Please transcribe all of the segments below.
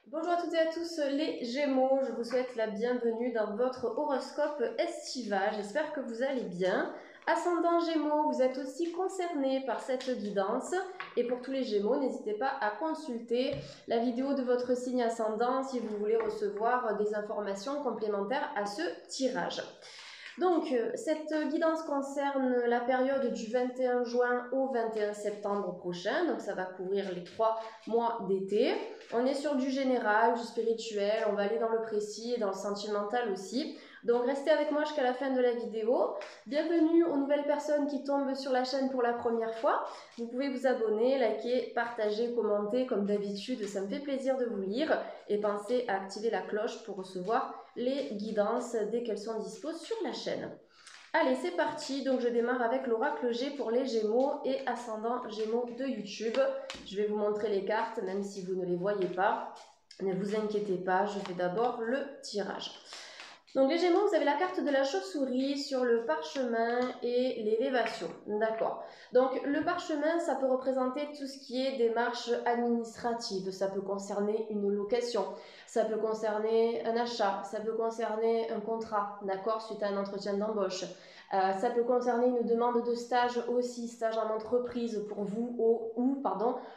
Bonjour à toutes et à tous les Gémeaux, je vous souhaite la bienvenue dans votre horoscope estival, j'espère que vous allez bien. Ascendant Gémeaux, vous êtes aussi concernés par cette guidance et pour tous les Gémeaux, n'hésitez pas à consulter la vidéo de votre signe ascendant si vous voulez recevoir des informations complémentaires à ce tirage. Donc, cette guidance concerne la période du 21 juin au 21 septembre prochain, donc ça va couvrir les 3 mois d'été. On est sur du général, du spirituel, on va aller dans le précis et dans le sentimental aussi. Donc restez avec moi jusqu'à la fin de la vidéo. Bienvenue aux nouvelles personnes qui tombent sur la chaîne pour la première fois. Vous pouvez vous abonner, liker, partager, commenter comme d'habitude, ça me fait plaisir de vous lire. Et pensez à activer la cloche pour recevoir les guidances dès qu'elles sont dispo sur la chaîne. Allez, c'est parti. Donc, je démarre avec l'oracle G pour les Gémeaux et ascendant Gémeaux de YouTube. Je vais vous montrer les cartes, même si vous ne les voyez pas. Ne vous inquiétez pas, je fais d'abord le tirage. Donc, les Gémeaux, vous avez la carte de la chauve-souris sur le parchemin et l'élévation. D'accord. Donc, le parchemin, ça peut représenter tout ce qui est démarche administrative. Ça peut concerner une location, ça peut concerner un achat, ça peut concerner un contrat, d'accord, suite à un entretien d'embauche. Ça peut concerner une demande de stage aussi, stage en entreprise pour vous ou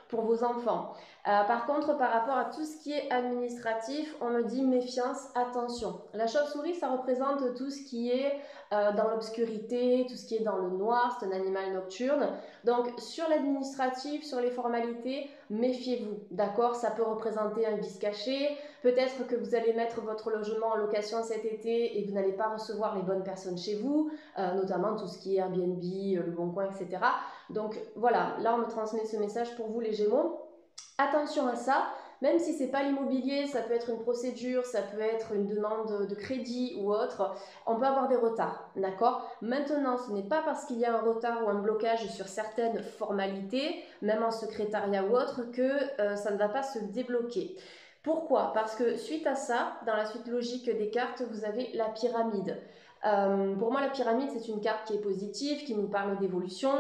pour vos enfants. Par contre, par rapport à tout ce qui est administratif, on me dit méfiance, attention. La chauve-souris, ça représente tout ce qui est dans l'obscurité, tout ce qui est dans le noir, c'est un animal nocturne. Donc, sur l'administratif, sur les formalités, méfiez-vous, d'accord? Ça peut représenter un vice caché. Peut-être que vous allez mettre votre logement en location cet été et vous n'allez pas recevoir les bonnes personnes chez vous, notamment tout ce qui est Airbnb, Le Bon Coin, etc. Donc, voilà, là, on me transmet ce message pour vous, les Gémeaux. Attention à ça, même si c'est pas l'immobilier, ça peut être une procédure, ça peut être une demande de crédit ou autre, on peut avoir des retards, d'accord? Maintenant, ce n'est pas parce qu'il y a un retard ou un blocage sur certaines formalités, même en secrétariat ou autre, que ça ne va pas se débloquer. Pourquoi? Parce que suite à ça, dans la suite logique des cartes, vous avez la pyramide. Pour moi, la pyramide, c'est une carte qui est positive, qui nous parle d'évolution,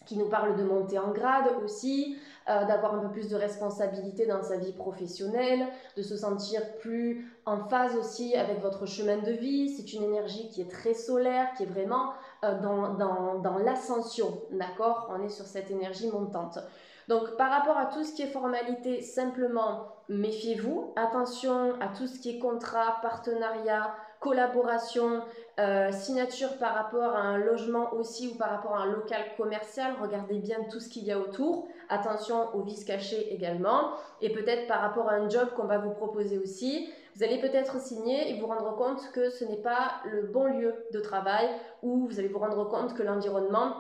qui nous parle de monter en grade aussi, d'avoir un peu plus de responsabilité dans sa vie professionnelle, de se sentir plus en phase aussi avec votre chemin de vie. C'est une énergie qui est très solaire, qui est vraiment dans l'ascension, d'accord? On est sur cette énergie montante. Donc par rapport à tout ce qui est formalité, simplement méfiez-vous, attention à tout ce qui est contrat, partenariat, collaboration, signature par rapport à un logement aussi ou par rapport à un local commercial, regardez bien tout ce qu'il y a autour, attention aux vices cachés également, et peut-être par rapport à un job qu'on va vous proposer aussi, vous allez peut-être signer et vous rendre compte que ce n'est pas le bon lieu de travail, ou vous allez vous rendre compte que l'environnement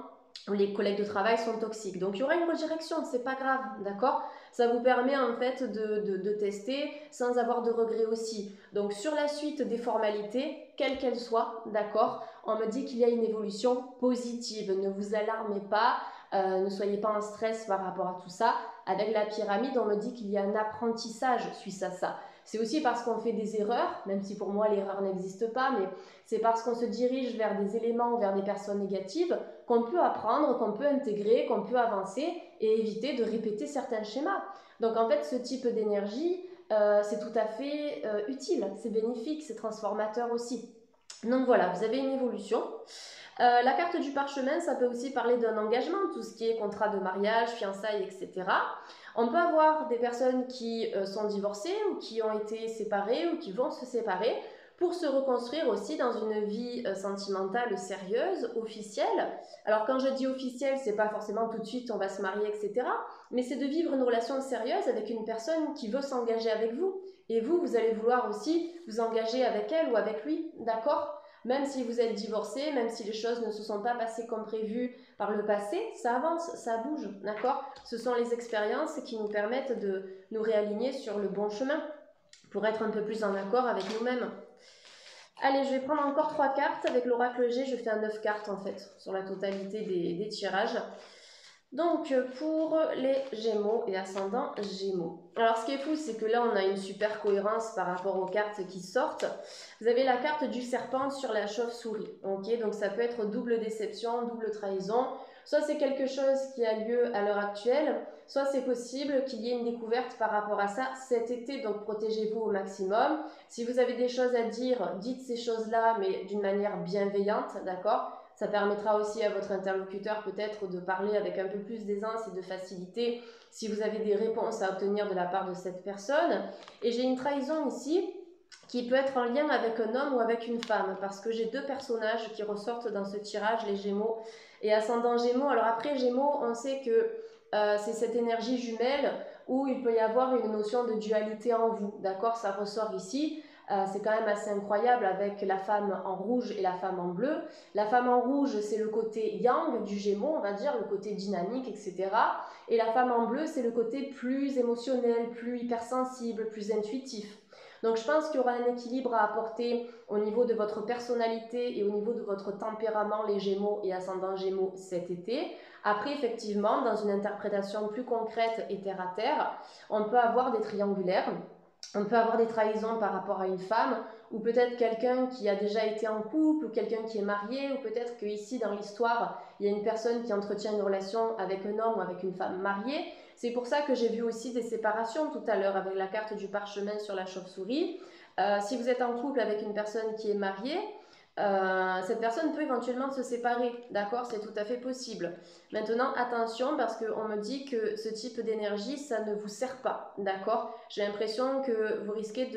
où les collègues de travail sont toxiques. Donc il y aura une redirection, c'est pas grave, d'accord? Ça vous permet en fait de tester sans avoir de regrets aussi. Donc sur la suite des formalités, quelles qu'elles soient, d'accord, on me dit qu'il y a une évolution positive. Ne vous alarmez pas, ne soyez pas en stress par rapport à tout ça. Avec la pyramide, on me dit qu'il y a un apprentissage suite à ça. C'est aussi parce qu'on fait des erreurs, même si pour moi l'erreur n'existe pas, mais c'est parce qu'on se dirige vers des éléments ou vers des personnes négatives qu'on peut apprendre, qu'on peut intégrer, qu'on peut avancer et éviter de répéter certains schémas. Donc en fait, ce type d'énergie, c'est tout à fait utile, c'est bénéfique, c'est transformateur aussi. Donc voilà, vous avez une évolution. La carte du parchemin, ça peut aussi parler d'un engagement, tout ce qui est contrat de mariage, fiançailles, etc. On peut avoir des personnes qui sont divorcées ou qui ont été séparées ou qui vont se séparer pour se reconstruire aussi dans une vie sentimentale sérieuse, officielle. Alors quand je dis officielle, c'est pas forcément tout de suite on va se marier, etc. Mais c'est de vivre une relation sérieuse avec une personne qui veut s'engager avec vous. Et vous, vous allez vouloir aussi vous engager avec elle ou avec lui, d'accord? Même si vous êtes divorcé, même si les choses ne se sont pas passées comme prévu par le passé, ça avance, ça bouge, d'accord? Ce sont les expériences qui nous permettent de nous réaligner sur le bon chemin pour être un peu plus en accord avec nous-mêmes. Allez, je vais prendre encore 3 cartes. Avec l'oracle G, je fais un 9 cartes en fait, sur la totalité des tirages. Donc, pour les Gémeaux et ascendant Gémeaux. Alors, ce qui est fou, c'est que là, on a une super cohérence par rapport aux cartes qui sortent. Vous avez la carte du serpent sur la chauve-souris. Ok, donc ça peut être double déception, double trahison. Soit c'est quelque chose qui a lieu à l'heure actuelle, soit c'est possible qu'il y ait une découverte par rapport à ça cet été, donc protégez-vous au maximum. Si vous avez des choses à dire, dites ces choses-là, mais d'une manière bienveillante, d'accord? Ça permettra aussi à votre interlocuteur peut-être de parler avec un peu plus d'aisance et de facilité si vous avez des réponses à obtenir de la part de cette personne. Et j'ai une trahison ici qui peut être en lien avec un homme ou avec une femme, parce que j'ai deux personnages qui ressortent dans ce tirage, les Gémeaux et ascendant Gémeaux. Alors après, Gémeaux, on sait que c'est cette énergie jumelle où il peut y avoir une notion de dualité en vous, d'accord? Ça ressort ici. C'est quand même assez incroyable avec la femme en rouge et la femme en bleu. La femme en rouge, c'est le côté yang du Gémeaux, on va dire, le côté dynamique, etc. Et la femme en bleu, c'est le côté plus émotionnel, plus hypersensible, plus intuitif. Donc je pense qu'il y aura un équilibre à apporter au niveau de votre personnalité et au niveau de votre tempérament, les Gémeaux et ascendant Gémeaux cet été. Après, effectivement, dans une interprétation plus concrète et terre à terre, on peut avoir des triangulaires. On peut avoir des trahisons par rapport à une femme, ou peut-être quelqu'un qui a déjà été en couple, ou quelqu'un qui est marié, ou peut-être qu'ici dans l'histoire, il y a une personne qui entretient une relation avec un homme ou avec une femme mariée. C'est pour ça que j'ai vu aussi des séparations tout à l'heure avec la carte du parchemin sur la chauve-souris. Si vous êtes en couple avec une personne qui est mariée, cette personne peut éventuellement se séparer, d'accord? C'est tout à fait possible. Maintenant, attention, parce qu'on me dit que ce type d'énergie, ça ne vous sert pas, d'accord? J'ai l'impression que vous risquez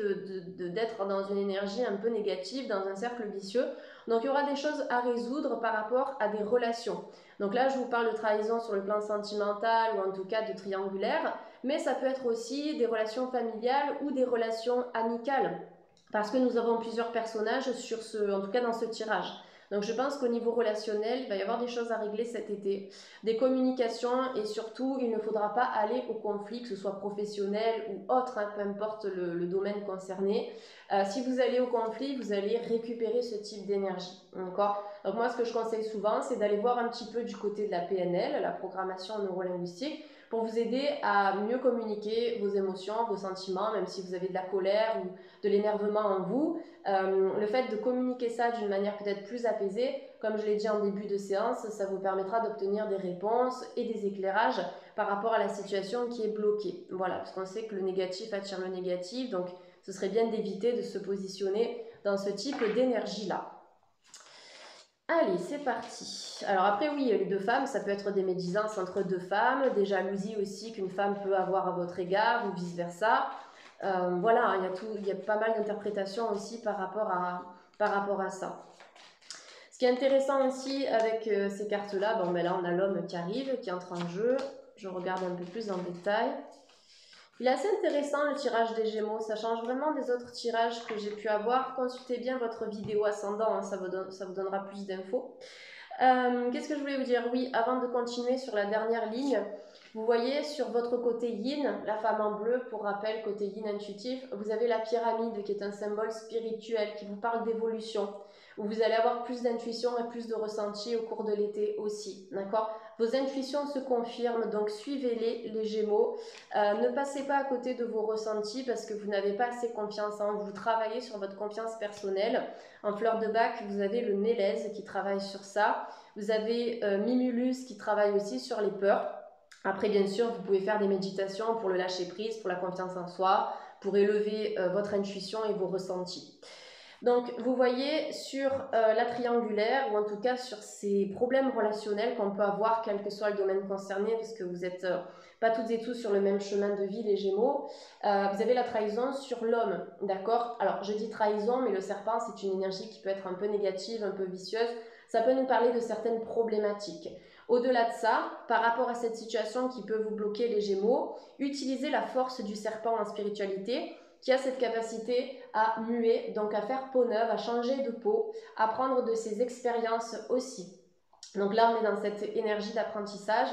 d'être dans une énergie un peu négative, dans un cercle vicieux. Donc, il y aura des choses à résoudre par rapport à des relations. Donc là, je vous parle de trahison sur le plan sentimental ou en tout cas de triangulaire, mais ça peut être aussi des relations familiales ou des relations amicales. Parce que nous avons plusieurs personnages en tout cas dans ce tirage. Donc je pense qu'au niveau relationnel, il va y avoir des choses à régler cet été, des communications et surtout, il ne faudra pas aller au conflit, que ce soit professionnel ou autre, hein, peu importe le domaine concerné. Si vous allez au conflit, vous allez récupérer ce type d'énergie. D'accord? Donc moi, ce que je conseille souvent, c'est d'aller voir un petit peu du côté de la PNL, la programmation neurolinguistique, pour vous aider à mieux communiquer vos émotions, vos sentiments, même si vous avez de la colère ou de l'énervement en vous. Le fait de communiquer ça d'une manière peut-être plus apaisée, comme je l'ai dit en début de séance, ça vous permettra d'obtenir des réponses et des éclairages par rapport à la situation qui est bloquée. Voilà, parce qu'on sait que le négatif attire le négatif, donc ce serait bien d'éviter de se positionner dans ce type d'énergie-là. Allez, c'est parti. Alors après, oui, les deux femmes, ça peut être des médisances entre deux femmes, des jalousies aussi qu'une femme peut avoir à votre égard ou vice-versa. Voilà, il y a pas mal d'interprétations aussi par rapport à ça. Ce qui est intéressant aussi avec ces cartes-là, bon, ben là on a l'homme qui arrive, qui entre en jeu. Je regarde un peu plus en détail. Il est assez intéressant le tirage des Gémeaux, ça change vraiment des autres tirages que j'ai pu avoir. Consultez bien votre vidéo ascendant, hein, ça vous donnera plus d'infos. Qu'est-ce que je voulais vous dire? Oui, avant de continuer sur la dernière ligne, vous voyez sur votre côté yin, la femme en bleu, pour rappel, côté yin intuitif, vous avez la pyramide qui est un symbole spirituel qui vous parle d'évolution, où vous allez avoir plus d'intuition et plus de ressenti au cours de l'été aussi, d'accord? Vos intuitions se confirment, donc suivez-les, les Gémeaux. Ne passez pas à côté de vos ressentis parce que vous n'avez pas assez confiance en vous. Travaillez sur votre confiance personnelle. En fleur de bac, vous avez le Mélèze qui travaille sur ça. Vous avez Mimulus qui travaille aussi sur les peurs. Après, bien sûr, vous pouvez faire des méditations pour le lâcher prise, pour la confiance en soi, pour élever votre intuition et vos ressentis. Donc, vous voyez sur la triangulaire, ou en tout cas sur ces problèmes relationnels qu'on peut avoir, quel que soit le domaine concerné, parce que vous n'êtes pas toutes et tous sur le même chemin de vie, les Gémeaux, vous avez la trahison sur l'homme, d'accord? Alors, je dis trahison, mais le serpent, c'est une énergie qui peut être un peu négative, un peu vicieuse. Ça peut nous parler de certaines problématiques. Au-delà de ça, par rapport à cette situation qui peut vous bloquer, les Gémeaux, utilisez la force du serpent en spiritualité, qui a cette capacité à muer, donc à faire peau neuve, à changer de peau, à prendre de ses expériences aussi. Donc là, on est dans cette énergie d'apprentissage.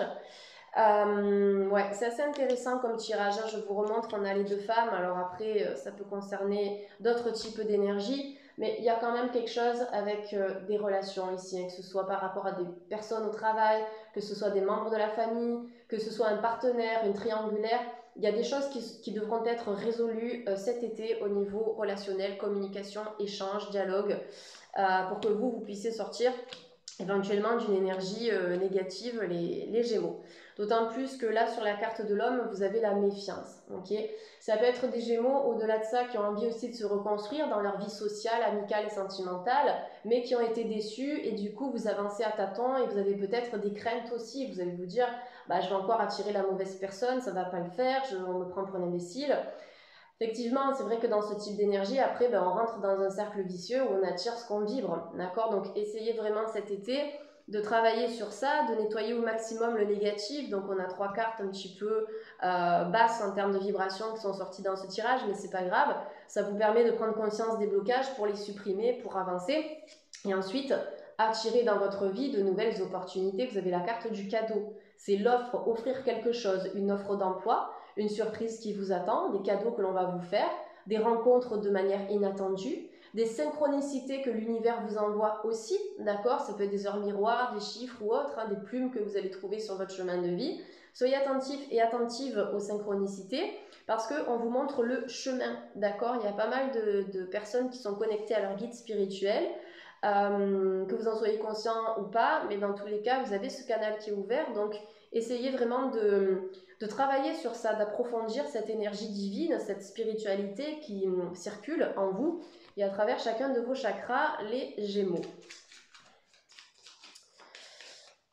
Ouais, c'est assez intéressant comme tirage, hein. Je vous remontre, on a les deux femmes, alors après, ça peut concerner d'autres types d'énergie, mais il y a quand même quelque chose avec des relations ici, hein, que ce soit par rapport à des personnes au travail, que ce soit des membres de la famille, que ce soit un partenaire, une triangulaire. Il y a des choses qui devront être résolues cet été au niveau relationnel, communication, échange, dialogue, pour que vous puissiez sortir éventuellement d'une énergie négative, les Gémeaux. D'autant plus que là, sur la carte de l'homme, vous avez la méfiance. Okay, ça peut être des Gémeaux, au-delà de ça, qui ont envie aussi de se reconstruire dans leur vie sociale, amicale et sentimentale, mais qui ont été déçus et du coup, vous avancez à tâtons et vous avez peut-être des craintes aussi. Vous allez vous dire, bah, je vais encore attirer la mauvaise personne, ça ne va pas le faire, on me prend pour un imbécile. Effectivement, c'est vrai que dans ce type d'énergie, après, ben, on rentre dans un cercle vicieux où on attire ce qu'on vibre, d'accord? Donc, essayez vraiment cet été de travailler sur ça, de nettoyer au maximum le négatif. Donc, on a 3 cartes un petit peu basses en termes de vibration qui sont sorties dans ce tirage, mais c'est pas grave. Ça vous permet de prendre conscience des blocages pour les supprimer, pour avancer. Et ensuite, attirer dans votre vie de nouvelles opportunités. Vous avez la carte du cadeau. C'est l'offre, offrir quelque chose, une offre d'emploi, une surprise qui vous attend, des cadeaux que l'on va vous faire, des rencontres de manière inattendue, des synchronicités que l'univers vous envoie aussi, d'accord? Ça peut être des heures miroirs, des chiffres ou autres, hein, des plumes que vous allez trouver sur votre chemin de vie. Soyez attentifs et attentives aux synchronicités parce qu'on vous montre le chemin, d'accord? Il y a pas mal de personnes qui sont connectées à leur guide spirituel, que vous en soyez conscient ou pas, mais dans tous les cas, vous avez ce canal qui est ouvert, donc essayez vraiment de travailler sur ça, d'approfondir cette énergie divine, cette spiritualité qui circule en vous et à travers chacun de vos chakras, les Gémeaux.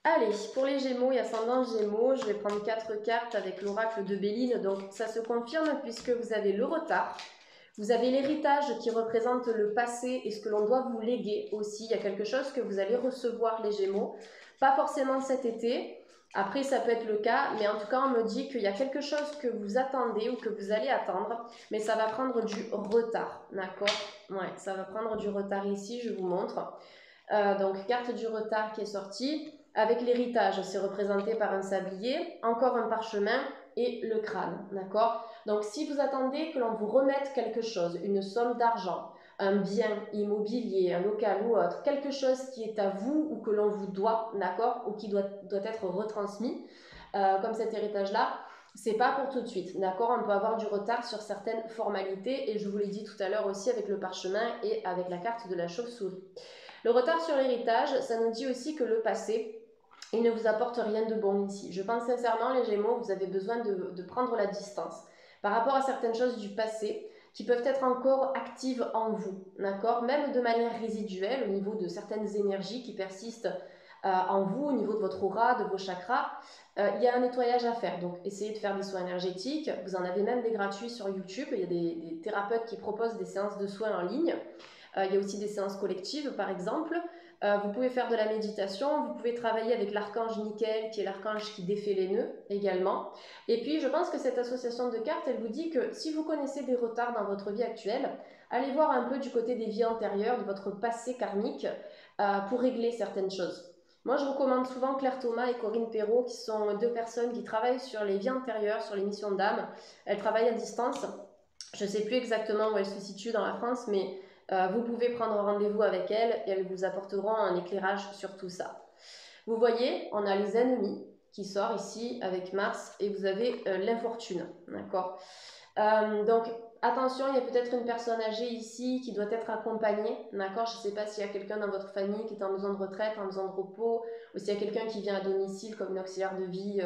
Allez, pour les Gémeaux et ascendant Gémeaux, je vais prendre 4 cartes avec l'oracle de Béline, donc ça se confirme puisque vous avez le retard, vous avez l'héritage qui représente le passé et ce que l'on doit vous léguer aussi. Il y a quelque chose que vous allez recevoir, les Gémeaux. Pas forcément cet été. Après, ça peut être le cas. Mais en tout cas, on me dit qu'il y a quelque chose que vous attendez ou que vous allez attendre. Mais ça va prendre du retard. D'accord? Ouais, ça va prendre du retard ici. Je vous montre. Donc, carte du retard qui est sortie. Avec l'héritage, c'est représenté par un sablier. Encore un parchemin et le crâne. D'accord? Donc, si vous attendez que l'on vous remette quelque chose, une somme d'argent, un bien immobilier, un local ou autre, quelque chose qui est à vous ou que l'on vous doit, d'accord, ou qui doit être retransmis, comme cet héritage-là, c'est pas pour tout de suite, d'accord? On peut avoir du retard sur certaines formalités et je vous l'ai dit tout à l'heure aussi avec le parchemin et avec la carte de la chauve-souris. Le retard sur l'héritage, ça nous dit aussi que le passé, il ne vous apporte rien de bon ici. Je pense sincèrement, les Gémeaux, vous avez besoin de prendre la distance par rapport à certaines choses du passé qui peuvent être encore actives en vous, d'accord? Même de manière résiduelle au niveau de certaines énergies qui persistent en vous, au niveau de votre aura, de vos chakras. Il y a un nettoyage à faire, donc essayez de faire des soins énergétiques. Vous en avez même des gratuits sur YouTube. Il y a des thérapeutes qui proposent des séances de soins en ligne. Il y a aussi des séances collectives, par exemple. Vous pouvez faire de la méditation, vous pouvez travailler avec l'archange Nickel, qui est l'archange qui défait les nœuds également. Et puis, je pense que cette association de cartes, elle vous dit que si vous connaissez des retards dans votre vie actuelle, allez voir un peu du côté des vies antérieures, de votre passé karmique, pour régler certaines choses. Moi, je recommande souvent Claire Thomas et Corinne Perrault, qui sont 2 personnes qui travaillent sur les vies antérieures, sur les missions d'âme. Elles travaillent à distance. Je ne sais plus exactement où elles se situent dans la France, mais vous pouvez prendre rendez-vous avec elles et elles vous apporteront un éclairage sur tout ça. Vous voyez, on a les ennemis qui sort ici avec Mars et vous avez l'infortune, d'accord? Donc attention, il y a peut-être une personne âgée ici qui doit être accompagnée, d'accord? Je ne sais pas s'il y a quelqu'un dans votre famille qui est en maison de retraite, en maison de repos, ou s'il y a quelqu'un qui vient à domicile comme une auxiliaire de vie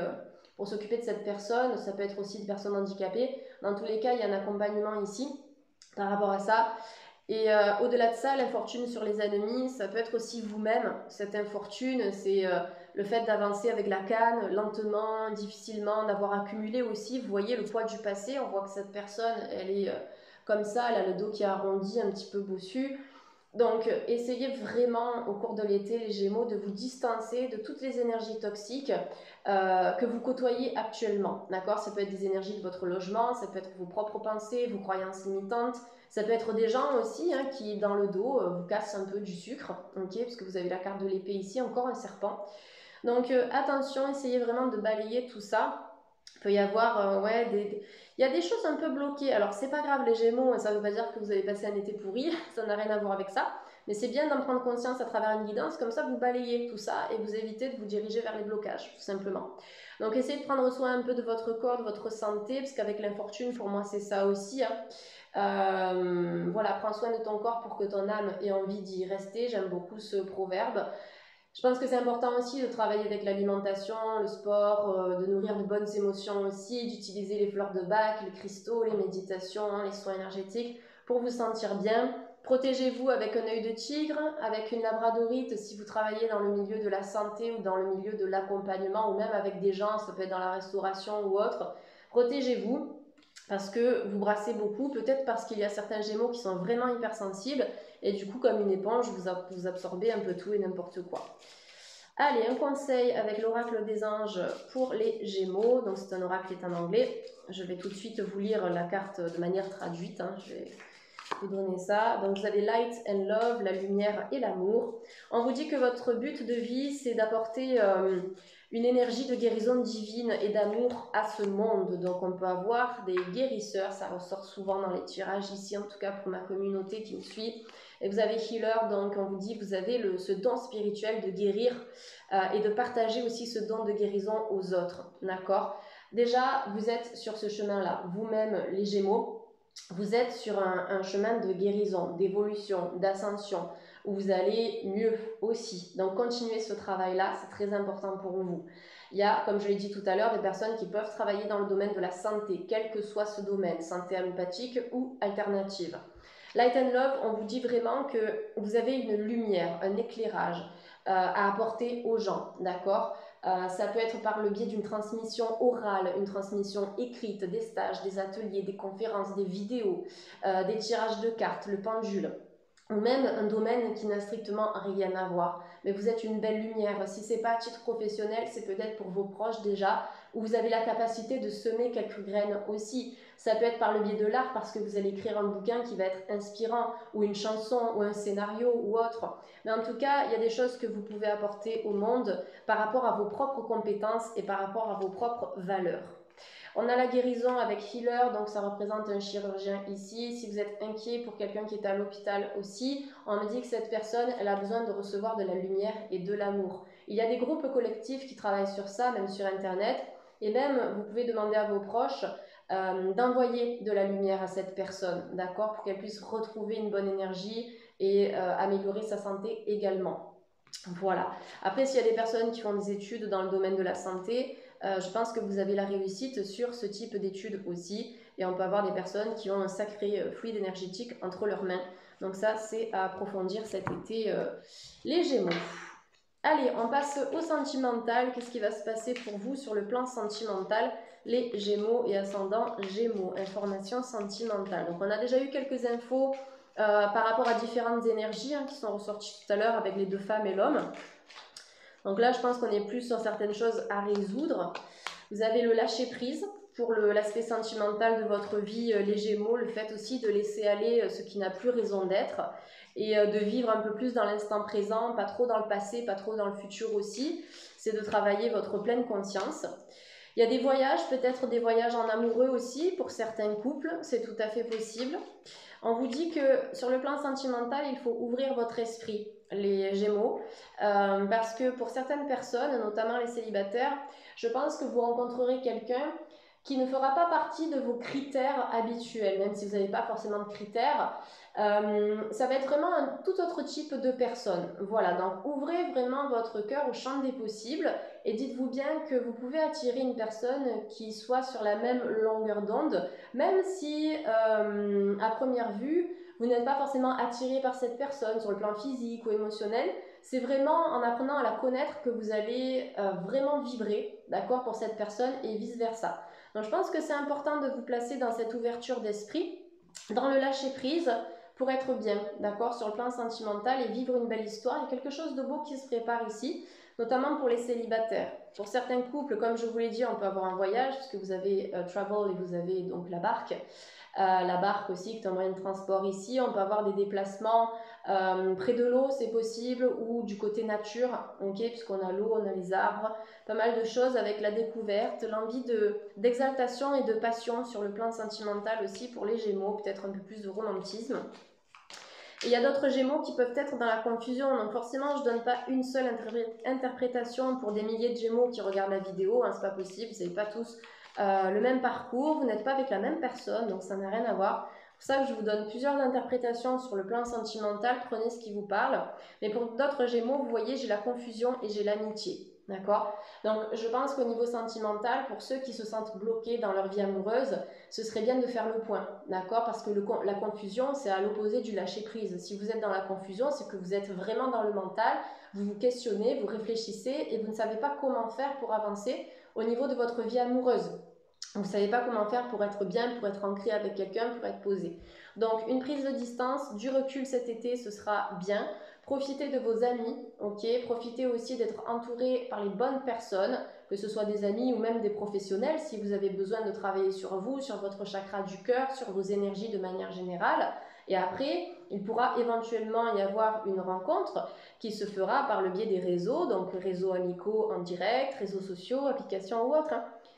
pour s'occuper de cette personne. Ça peut être aussi des personnes handicapées. Dans tous les cas, il y a un accompagnement ici par rapport à ça. Et au-delà de ça, l'infortune sur les ennemis, ça peut être aussi vous-même. Cette infortune, c'est le fait d'avancer avec la canne, lentement, difficilement, d'avoir accumulé aussi, vous voyez, le poids du passé. On voit que cette personne, elle est comme ça, elle a le dos qui est arrondi, un petit peu bossu. Donc, essayez vraiment, au cours de l'été, les Gémeaux, de vous distancer de toutes les énergies toxiques que vous côtoyez actuellement. D'accord? Ça peut être des énergies de votre logement, ça peut être vos propres pensées, vos croyances limitantes. Ça peut être des gens aussi qui, dans le dos, vous cassent un peu du sucre, ok? Parce que vous avez la carte de l'épée ici, encore un serpent. Donc, attention, essayez vraiment de balayer tout ça. Il peut y avoir, il y a des choses un peu bloquées. Alors, c'est pas grave, les Gémeaux, ça ne veut pas dire que vous avez passé un été pourri, ça n'a rien à voir avec ça. Mais c'est bien d'en prendre conscience à travers une guidance, comme ça vous balayez tout ça et vous évitez de vous diriger vers les blocages, tout simplement. Donc, essayez de prendre soin un peu de votre corps, de votre santé, parce qu'avec l'infortune, pour moi, c'est ça aussi. Voilà, prends soin de ton corps pour que ton âme ait envie d'y rester. J'aime beaucoup ce proverbe. Je pense que c'est important aussi de travailler avec l'alimentation, le sport, de nourrir de bonnes émotions aussi, d'utiliser les fleurs de Bach, les cristaux, les méditations, hein, les soins énergétiques pour vous sentir bien. Protégez-vous avec un œil de tigre, avec une labradorite si vous travaillez dans le milieu de la santé ou dans le milieu de l'accompagnement ou même avec des gens, ça peut être dans la restauration ou autre. Protégez-vous parce que vous brassez beaucoup, peut-être parce qu'il y a certains Gémeaux qui sont vraiment hypersensibles et du coup comme une éponge vous absorbez un peu tout et n'importe quoi. Allez, un conseil avec l'oracle des anges pour les Gémeaux, donc c'est un oracle qui est en anglais, je vais tout de suite vous lire la carte de manière traduite, hein. Je vais vous donner ça. Donc vous avez Light and Love, la lumière et l'amour. On vous dit que votre but de vie c'est d'apporter une énergie de guérison divine et d'amour à ce monde. Donc on peut avoir des guérisseurs, ça ressort souvent dans les tirages ici, en tout cas pour ma communauté qui me suit. Et vous avez Healer, donc on vous dit que vous avez ce don spirituel de guérir et de partager aussi ce don de guérison aux autres, d'accord? Déjà, vous êtes sur ce chemin-là, vous-même les Gémeaux, vous êtes sur un chemin de guérison, d'évolution, d'ascension, où vous allez mieux aussi. Donc continuez ce travail-là, c'est très important pour vous. Il y a, comme je l'ai dit tout à l'heure, des personnes qui peuvent travailler dans le domaine de la santé, quel que soit ce domaine, santé allopathique ou alternative. Light and Love, on vous dit vraiment que vous avez une lumière, un éclairage à apporter aux gens, d'accord? Ça peut être par le biais d'une transmission orale, une transmission écrite, des stages, des ateliers, des conférences, des vidéos, des tirages de cartes, le pendule, ou même un domaine qui n'a strictement rien à voir. Mais vous êtes une belle lumière. Si ce n'est pas à titre professionnel, c'est peut-être pour vos proches déjà, où vous avez la capacité de semer quelques graines aussi. Ça peut être par le biais de l'art, parce que vous allez écrire un bouquin qui va être inspirant, ou une chanson, ou un scénario, ou autre. Mais en tout cas, il y a des choses que vous pouvez apporter au monde par rapport à vos propres compétences et par rapport à vos propres valeurs. On a la guérison avec Healer, donc ça représente un chirurgien ici. Si vous êtes inquiet pour quelqu'un qui est à l'hôpital aussi, on me dit que cette personne, elle a besoin de recevoir de la lumière et de l'amour. Il y a des groupes collectifs qui travaillent sur ça, même sur Internet, et même vous pouvez demander à vos proches d'envoyer de la lumière à cette personne, d'accord, pour qu'elle puisse retrouver une bonne énergie et améliorer sa santé également. Voilà. Après, s'il y a des personnes qui font des études dans le domaine de la santé, je pense que vous avez la réussite sur ce type d'études aussi. Et on peut avoir des personnes qui ont un sacré fluide énergétique entre leurs mains. Donc ça, c'est à approfondir cet été, les Gémeaux. Allez, on passe au sentimental. Qu'est-ce qui va se passer pour vous sur le plan sentimental, les Gémeaux et ascendant Gémeaux? Information sentimentale. Donc on a déjà eu quelques infos par rapport à différentes énergies qui sont ressorties tout à l'heure avec les deux femmes et l'homme. Donc là, je pense qu'on est plus sur certaines choses à résoudre. Vous avez le lâcher-prise pour l'aspect sentimental de votre vie, les Gémeaux, le fait aussi de laisser aller ce qui n'a plus raison d'être et de vivre un peu plus dans l'instant présent, pas trop dans le passé, pas trop dans le futur aussi. C'est de travailler votre pleine conscience. Il y a des voyages, peut-être des voyages en amoureux aussi pour certains couples, c'est tout à fait possible. On vous dit que sur le plan sentimental, il faut ouvrir votre esprit, les Gémeaux, parce que pour certaines personnes, notamment les célibataires, je pense que vous rencontrerez quelqu'un qui ne fera pas partie de vos critères habituels, même si vous n'avez pas forcément de critères. Ça va être vraiment un tout autre type de personne. Voilà, donc ouvrez vraiment votre cœur au champ des possibles et dites-vous bien que vous pouvez attirer une personne qui soit sur la même longueur d'onde, même si à première vue, vous n'êtes pas forcément attiré par cette personne sur le plan physique ou émotionnel. C'est vraiment en apprenant à la connaître que vous allez vraiment vibrer, d'accord, pour cette personne et vice-versa. Donc je pense que c'est important de vous placer dans cette ouverture d'esprit, dans le lâcher-prise, pour être bien, d'accord, sur le plan sentimental et vivre une belle histoire. Il y a quelque chose de beau qui se prépare ici, notamment pour les célibataires. Pour certains couples, comme je vous l'ai dit, on peut avoir un voyage, puisque vous avez travel et vous avez donc la barque. La barque aussi, qui est un moyen de transport ici. On peut avoir des déplacements près de l'eau, c'est possible, ou du côté nature, okay, puisqu'on a l'eau, on a les arbres, pas mal de choses avec la découverte, l'envie d'exaltation et de passion sur le plan sentimental aussi pour les Gémeaux, peut-être un peu plus de romantisme. Et il y a d'autres Gémeaux qui peuvent être dans la confusion, donc forcément je ne donne pas une seule interprétation pour des milliers de Gémeaux qui regardent la vidéo, c'est pas possible, vous n'avez pas tous le même parcours, vous n'êtes pas avec la même personne, donc ça n'a rien à voir. pour ça que je vous donne plusieurs interprétations sur le plan sentimental, prenez ce qui vous parle. Mais pour d'autres Gémeaux, vous voyez, j'ai la confusion et j'ai l'amitié. D'accord? Donc je pense qu'au niveau sentimental, pour ceux qui se sentent bloqués dans leur vie amoureuse, ce serait bien de faire le point, d'accord? Parce que la confusion, c'est à l'opposé du lâcher-prise. Si vous êtes dans la confusion, c'est que vous êtes vraiment dans le mental, vous vous questionnez, vous réfléchissez et vous ne savez pas comment faire pour avancer au niveau de votre vie amoureuse. Vous ne savez pas comment faire pour être bien, pour être ancré avec quelqu'un, pour être posé. Donc une prise de distance, du recul cet été, ce sera bien. Profitez de vos amis, ok? Profitez aussi d'être entouré par les bonnes personnes, que ce soit des amis ou même des professionnels, si vous avez besoin de travailler sur vous, sur votre chakra du cœur, sur vos énergies de manière générale. Et après, il pourra éventuellement y avoir une rencontre qui se fera par le biais des réseaux, donc réseaux amicaux en direct, réseaux sociaux, applications ou autres.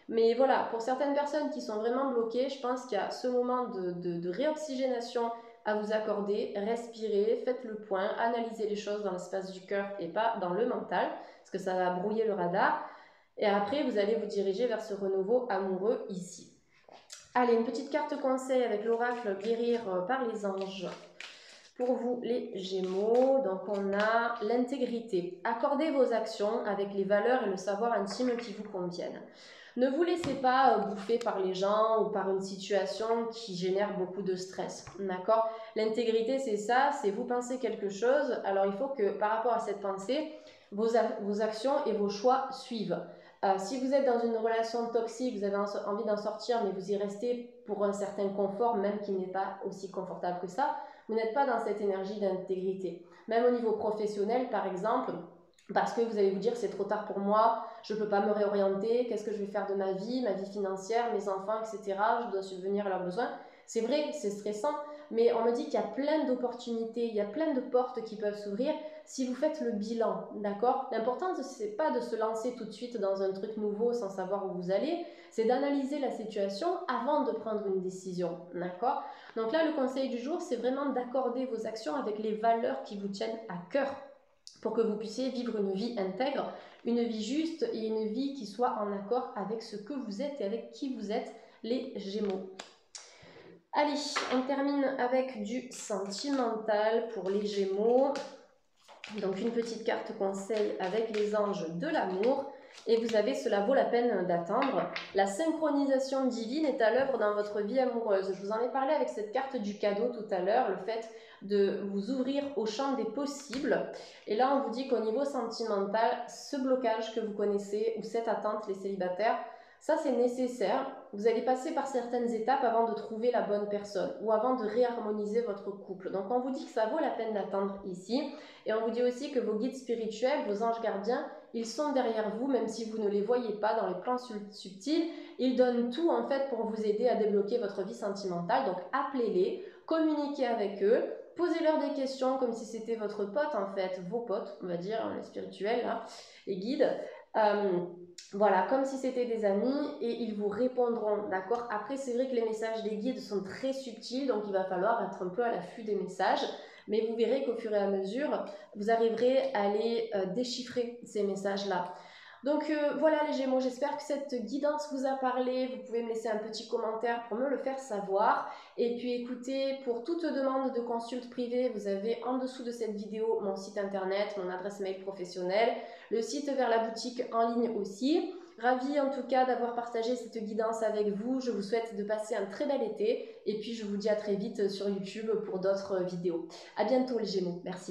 Mais voilà, pour certaines personnes qui sont vraiment bloquées, je pense qu'il y a ce moment de réoxygénation à vous accorder, respirez, faites le point, analysez les choses dans l'espace du cœur et pas dans le mental, parce que ça va brouiller le radar. Et après, vous allez vous diriger vers ce renouveau amoureux ici. Allez, une petite carte conseil avec l'oracle guérir par les anges. Pour vous, les Gémeaux, donc on a l'intégrité. Accordez vos actions avec les valeurs et le savoir intime qui vous conviennent. Ne vous laissez pas bouffer par les gens ou par une situation qui génère beaucoup de stress, d'accord? L'intégrité, c'est ça, c'est vous pensez quelque chose, alors il faut que par rapport à cette pensée, vos actions et vos choix suivent. Si vous êtes dans une relation toxique, vous avez envie d'en sortir, mais vous y restez pour un certain confort, même qui n'est pas aussi confortable que ça, vous n'êtes pas dans cette énergie d'intégrité. Même au niveau professionnel, par exemple, parce que vous allez vous dire c'est trop tard pour moi, je ne peux pas me réorienter, qu'est-ce que je vais faire de ma vie financière, mes enfants, etc. Je dois subvenir à leurs besoins. C'est vrai, c'est stressant, mais on me dit qu'il y a plein d'opportunités, il y a plein de portes qui peuvent s'ouvrir si vous faites le bilan, d'accord? L'important, ce n'est pas de se lancer tout de suite dans un truc nouveau sans savoir où vous allez, c'est d'analyser la situation avant de prendre une décision, d'accord? Donc là, le conseil du jour, c'est vraiment d'accorder vos actions avec les valeurs qui vous tiennent à cœur, pour que vous puissiez vivre une vie intègre, une vie juste et une vie qui soit en accord avec ce que vous êtes et avec qui vous êtes, les Gémeaux. Allez, on termine avec du sentimental pour les Gémeaux. Donc une petite carte conseil avec les anges de l'amour. Et vous avez, cela vaut la peine d'attendre. La synchronisation divine est à l'œuvre dans votre vie amoureuse. Je vous en ai parlé avec cette carte du cadeau tout à l'heure, le fait de vous ouvrir au champ des possibles. Et là, on vous dit qu'au niveau sentimental, ce blocage que vous connaissez ou cette attente, les célibataires, ça c'est nécessaire. Vous allez passer par certaines étapes avant de trouver la bonne personne ou avant de réharmoniser votre couple. Donc on vous dit que ça vaut la peine d'attendre ici. Et on vous dit aussi que vos guides spirituels, vos anges gardiens, ils sont derrière vous, même si vous ne les voyez pas dans les plans subtils. Ils donnent tout en fait pour vous aider à débloquer votre vie sentimentale. Donc appelez-les, communiquez avec eux, posez-leur des questions comme si c'était votre pote en fait, vos potes, on va dire, les spirituels, hein, les guides. Voilà, comme si c'était des amis et ils vous répondront, d'accord? Après, c'est vrai que les messages des guides sont très subtils, donc il va falloir être un peu à l'affût des messages. Mais vous verrez qu'au fur et à mesure, vous arriverez à les déchiffrer, ces messages-là. Donc voilà les Gémeaux, j'espère que cette guidance vous a parlé. Vous pouvez me laisser un petit commentaire pour me le faire savoir. Et puis écoutez, pour toute demande de consulte privée, vous avez en dessous de cette vidéo mon site internet, mon adresse mail professionnelle, le site vers la boutique en ligne aussi. Ravie en tout cas d'avoir partagé cette guidance avec vous. Je vous souhaite de passer un très bel été et puis je vous dis à très vite sur YouTube pour d'autres vidéos. À bientôt les Gémeaux, merci.